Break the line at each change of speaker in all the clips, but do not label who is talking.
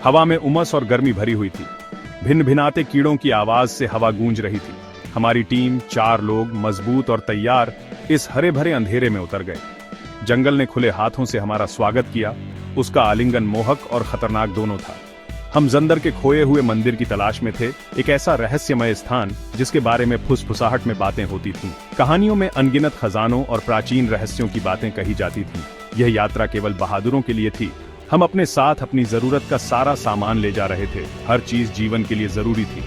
हवा में उमस और गर्मी भरी हुई थी। भिन्न भिनाते कीड़ों की आवाज से हवा गूंज रही थी। हमारी टीम 4 लोग मजबूत और तैयार इस हरे भरे अंधेरे में उतर गए। जंगल ने खुले हाथों से हमारा स्वागत किया। उसका आलिंगन मोहक और खतरनाक दोनों था। हम जंदर के खोए हुए मंदिर की तलाश में थे, एक ऐसा रहस्यमय स्थान जिसके बारे में फुसफुसाहट में बातें होती थीं। कहानियों में अनगिनत खजानों और प्राचीन रहस्यों की बातें कही जाती थीं। यह यात्रा केवल बहादुरों के लिए थी। हम अपने साथ अपनी जरूरत का सारा सामान ले जा रहे थे। हर चीज जीवन के लिए जरूरी थी।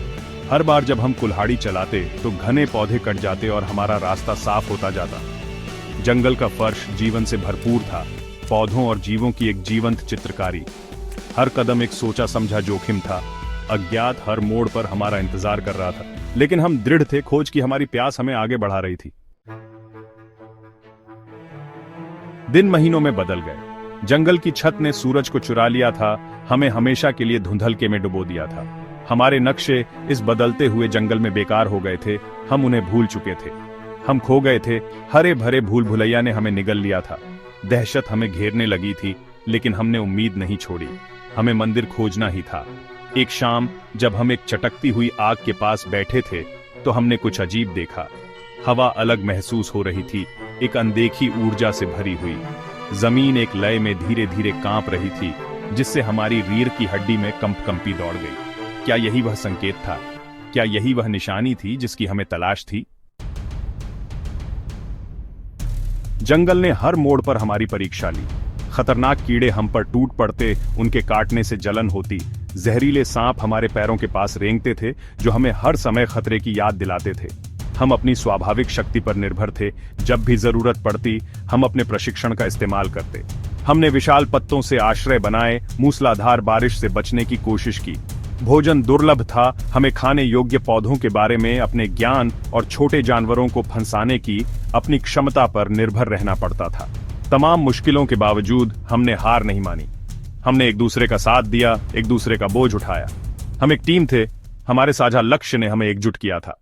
हर बार जब हम कुल्हाड़ी चलाते तो घने पौधे कट जाते और हमारा रास्ता साफ होता जाता। जंगल का फर्श जीवन से भरपूर था, पौधों और जीवों की एक जीवंत चित्रकारी। हर कदम एक सोचा समझा जोखिम था। अज्ञात हर मोड़ पर हमारा इंतजार कर रहा था, लेकिन हम दृढ़ थे। खोज की हमारी प्यास हमें आगे बढ़ा रही थी। दिन महीनों में बदल गए। जंगल की छत ने सूरज को चुरा लिया था, हमें हमेशा के लिए धुंधलके में डुबो दिया था। हमारे नक्शे इस बदलते हुए जंगल में बेकार हो गए थे। हम उन्हें भूल चुके थे। हम खो गए थे। हरे भरे भूल भुलैया ने हमें निगल लिया था। दहशत हमें घेरने लगी थी, लेकिन हमने उम्मीद नहीं छोड़ी। हमें मंदिर खोजना ही था। एक शाम जब हम एक चटकती हुई आग के पास बैठे थे तो हमने कुछ अजीब देखा। हवा अलग महसूस हो रही थी, एक अनदेखी ऊर्जा से भरी हुई। जमीन एक लय में धीरे धीरे कांप रही थी, जिससे हमारी रीढ़ की हड्डी में कंपकंपी दौड़ गई। क्या यही वह संकेत था? क्या यही वह निशानी थी जिसकी हमें तलाश थी? जंगल ने हर मोड़ पर हमारी परीक्षा ली। खतरनाक कीड़े हम पर टूट पड़ते, उनके काटने से जलन होती। जहरीले सांप हमारे पैरों के पास रेंगते थे, जो हमें हर समय खतरे की याद दिलाते थे। हम अपनी स्वाभाविक शक्ति पर निर्भर थे। जब भी जरूरत पड़ती, हम अपने प्रशिक्षण का इस्तेमाल करते। हमने विशाल पत्तों से आश्रय बनाए, मूसलाधार बारिश से बचने की कोशिश की। भोजन दुर्लभ था। हमें खाने योग्य पौधों के बारे में अपने ज्ञान और छोटे जानवरों को फंसाने की अपनी क्षमता पर निर्भर रहना पड़ता था। तमाम मुश्किलों के बावजूद हमने हार नहीं मानी। हमने एक दूसरे का साथ दिया, एक दूसरे का बोझ उठाया। हम एक टीम थे। हमारे साझा लक्ष्य ने हमें एकजुट किया था।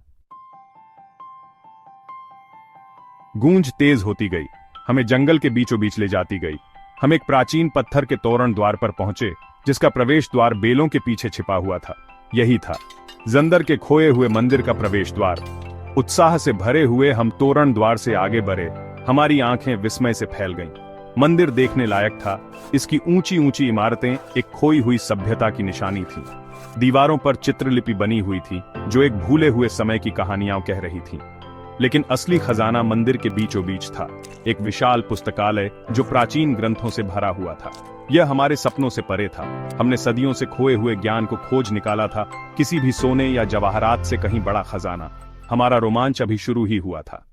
गूंज तेज होती गई, हमें जंगल के बीचों बीच ले जाती गई। हम एक प्राचीन पत्थर के तोरण द्वार पर पहुंचे, जिसका प्रवेश द्वार बेलों के पीछे छिपा हुआ था। यही था जंदर के खोए हुए मंदिर का प्रवेश द्वार। उत्साह से भरे हुए हम तोरण द्वार से आगे बढ़े। हमारी आंखें विस्मय से फैल गईं। मंदिर देखने लायक था। इसकी ऊंची ऊंची इमारतें एक खोई हुई सभ्यता की निशानी थीं। दीवारों पर चित्रलिपि बनी हुई थी, जो एक भूले हुए समय की कहानियां कह रही थीं। लेकिन असली खजाना मंदिर के बीचों बीच था, एक विशाल पुस्तकालय जो प्राचीन ग्रंथों से भरा हुआ था। यह हमारे सपनों से परे था। हमने सदियों से खोए हुए ज्ञान को खोज निकाला था, किसी भी सोने या जवाहरात से कहीं बड़ा खजाना। हमारा रोमांच अभी शुरू ही हुआ था।